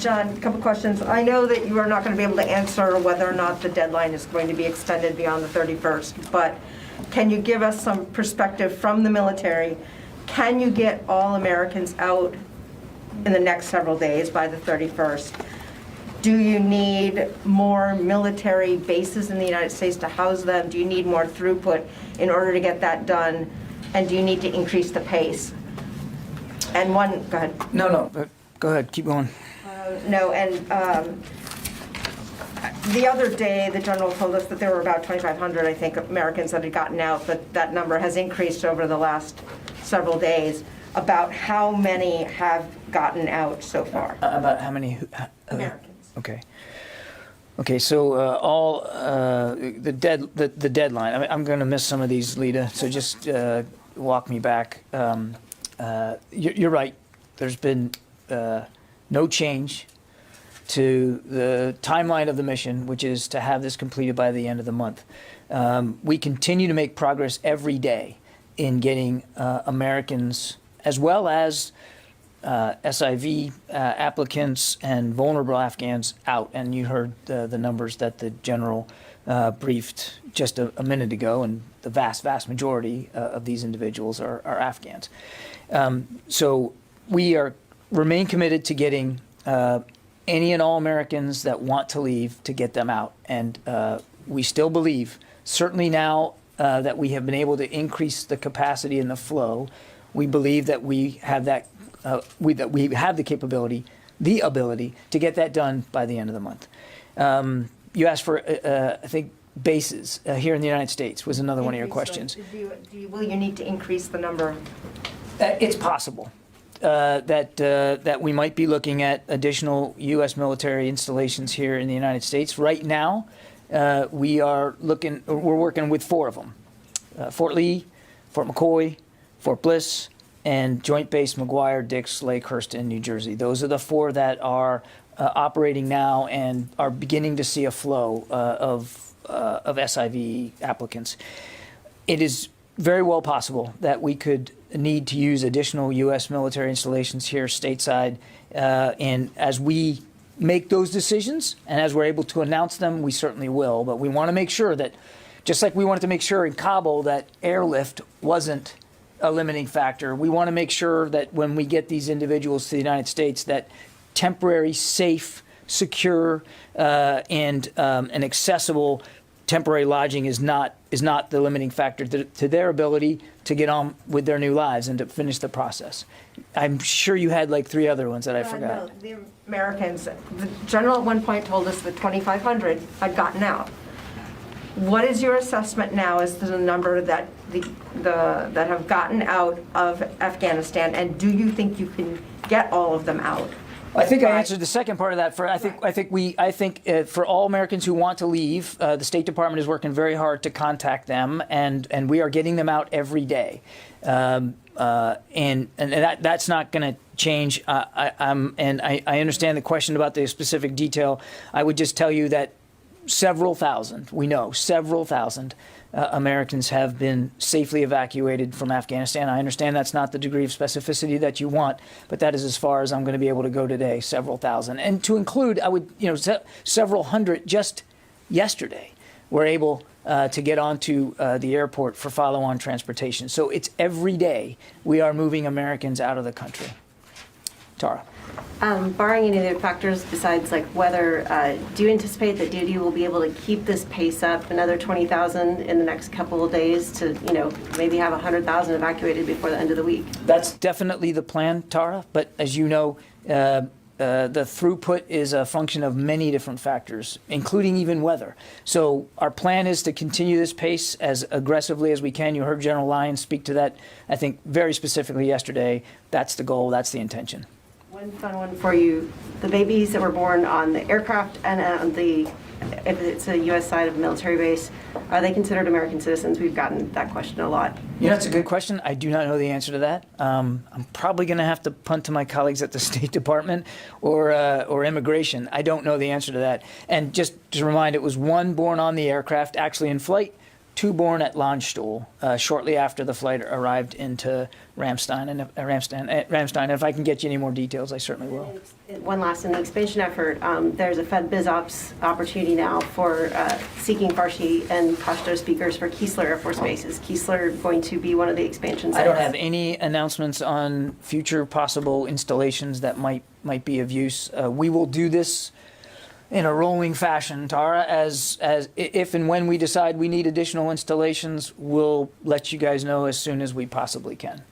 John, a couple questions. I know that you are not going to be able to answer whether or not the deadline is going to be extended beyond the 31st, but can you give us some perspective from the military? Can you get all Americans out in the next several days by the 31st? Do you need more military bases in the United States to house them? Do you need more throughput in order to get that done? And do you need to increase the pace? And one, go ahead. No, go ahead, keep going. No, and the other day, the general told us that there were about 2,500, I think, Americans that had gotten out, but that number has increased over the last several days. About how many have gotten out so far? About how many? Americans. Okay, so the deadline. I mean, I'm going to miss some of these, Lita, so just walk me back. You're right. There's been no change to the timeline of the mission, which is to have this completed by the end of the month. We continue to make progress every day in getting Americans, as well as SIV applicants and vulnerable Afghans out. And you heard the numbers that the general briefed just a minute ago, and the vast majority of these individuals are Afghans. So we remain committed to getting any and all Americans that want to leave, to get them out. And we still believe, certainly now that we have been able to increase the capacity and the flow, we believe that we have that we have the capability, the ability to get that done by the end of the month. You asked for, I think, bases here in the United States was another one of your questions. Will you need to increase the number? It's possible that we might be looking at additional U.S. military installations here in the United States. Right now, we're working with 4 of them: Fort Lee, Fort McCoy, Fort Bliss, and Joint Base McGuire, Dix, Lakehurst in New Jersey. Those are the 4 that are operating now and are beginning to see a flow of SIV applicants. It is very well possible that we could need to use additional U.S. military installations here stateside, and as we make those decisions and as we're able to announce them, we certainly will. But we want to make sure that, just like we wanted to make sure in Kabul that airlift wasn't a limiting factor, we want to make sure that when we get these individuals to the United States, that temporary, safe, secure, and accessible temporary lodging is not the limiting factor to their ability to get on with their new lives and to finish the process. I'm sure you had like 3 other ones that I forgot. No, the Americans, the general at one point told us that 2,500 had gotten out. What is your assessment now as to the number that that have gotten out of Afghanistan, and do you think you can get all of them out? I think I answered the second part of that. I think for all Americans who want to leave, the State Department is working very hard to contact them, and we are getting them out every day, and that's not going to change. I understand the question about the specific detail. I would just tell you that several thousand Americans have been safely evacuated from Afghanistan. I understand that's not the degree of specificity that you want, but that is as far as I'm going to be able to go today, several thousand. And to include, several hundred just yesterday were able to get onto the airport for follow-on transportation. So it's every day we are moving Americans out of the country. Tara. Barring any other factors besides like weather, do you anticipate that DoD will be able to keep this pace up another 20,000 in the next couple of days to, maybe have 100,000 evacuated before the end of the week? That's definitely the plan, Tara. But as you know, the throughput is a function of many different factors, including even weather. So our plan is to continue this pace as aggressively as we can. You heard General Lyons speak to that, I think, very specifically yesterday. That's the goal. That's the intention. One fun one for you. The babies that were born on the aircraft and on if it's a U.S. side of a military base, are they considered American citizens? We've gotten that question a lot. That's a good question. I do not know the answer to that. I'm probably going to have to punt to my colleagues at the State Department or Immigration. I don't know the answer to that. And just to remind, it was 1 born on the aircraft, actually in flight, two born at Landstuhl shortly after the flight arrived into Ramstein. And if I can get you any more details, I certainly will. One last, in the expansion effort, there's a Fed BizOps opportunity now for seeking Farsi and Pashto speakers for Keesler Air Force Base. Is Keesler going to be one of the expansion sites? I don't have any announcements on future possible installations that might be of use. We will do this in a rolling fashion, Tara, as if and when we decide we need additional installations, we'll let you guys know as soon as we possibly can.